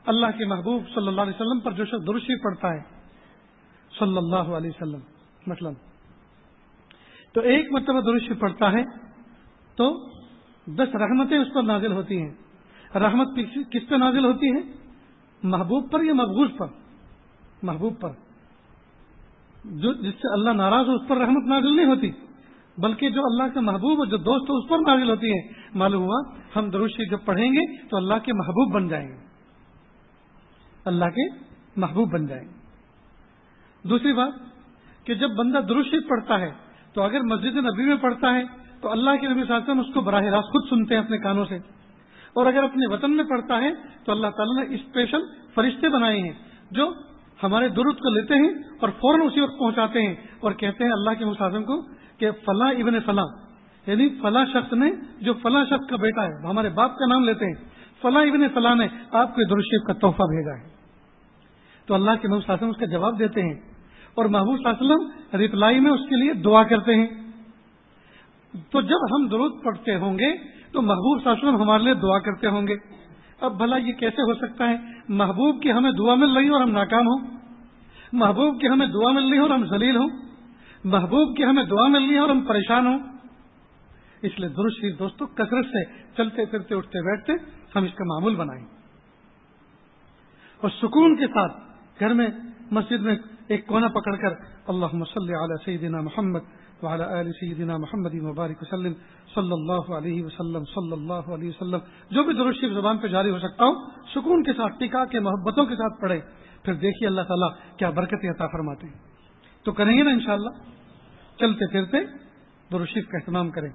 اللہ کے محبوب صلی اللہ علیہ وسلم پر جو شخص درود شریف پڑھتا ہے صلی اللہ علیہ وسلم مثلا، تو ایک مرتبہ درود شریف پڑھتا ہے تو 10 رحمتیں اس پر نازل ہوتی ہیں. رحمت کس پہ نازل ہوتی ہے؟ محبوب پر یا مقبوض پر؟ محبوب پر. جس سے اللہ ناراض ہو اس پر رحمت نازل نہیں ہوتی، بلکہ جو اللہ کا محبوب اور جو دوست ہو اس پر نازل ہوتی ہے. معلوم ہوا ہم درود شریف جب پڑھیں گے تو اللہ کے محبوب بن جائیں گے، اللہ کے محبوب بن جائیں گے. دوسری بات کہ جب بندہ درود شریف پڑھتا ہے تو اگر مسجد نبی میں پڑھتا ہے تو اللہ کے نبی صلی اللہ علیہ وسلم اس کو براہ راست خود سنتے ہیں اپنے کانوں سے، اور اگر اپنے وطن میں پڑھتا ہے تو اللہ تعالیٰ نے اسپیشل فرشتے بنائے ہیں جو ہمارے درود کو لیتے ہیں اور فوراً اسی وقت پہنچاتے ہیں اور کہتے ہیں اللہ کے مسلم کو کہ فلاں ابن فلاں، یعنی فلاں شخص نے جو فلاں شخص کا بیٹا ہے، ہمارے باپ کا نام لیتے ہیں، فلاں ابن فلاں نے آپ کو درود شریف کا تحفہ بھیجا ہے. تو اللہ کے محبوب صلی اللہ علیہ وسلم اس کا جواب دیتے ہیں اور محبوب صلی اللہ علیہ وسلم ریپلائی میں اس کے لیے دعا کرتے ہیں. تو جب ہم درود پڑھتے ہوں گے تو محبوب صلی اللہ علیہ وسلم ہمارے لیے دعا کرتے ہوں گے. اب بھلا یہ کیسے ہو سکتا ہے؟ محبوب کی ہمیں دعا مل رہی اور ہم ناکام ہوں، محبوب کی ہمیں دعا مل رہی اور ہم ذلیل ہوں، محبوب کی ہمیں دعا مل رہی ہے اور ہم پریشان ہوں. اس لیے درود شریف دوستوں کثرت سے چلتے پھرتے اٹھتے بیٹھتے ہم اس کا معمول بنائیں اور سکون کے ساتھ گھر میں مسجد میں ایک کونا پکڑ کر اللہم صلی علی سیدنا محمد وعلی آل سیدنا محمد مبارک وسلم صلی اللہ علیہ وسلم صلی اللہ علیہ وسلم، جو بھی درود شریف زبان پہ جاری ہو سکتا ہو سکون کے ساتھ ٹکا کے محبتوں کے ساتھ پڑھے، پھر دیکھیے اللہ تعالیٰ کیا برکتیں عطا فرماتے ہیں. تو کریں گے نا انشاءاللہ. چلتے پھرتے درود شریف کا اہتمام کریں.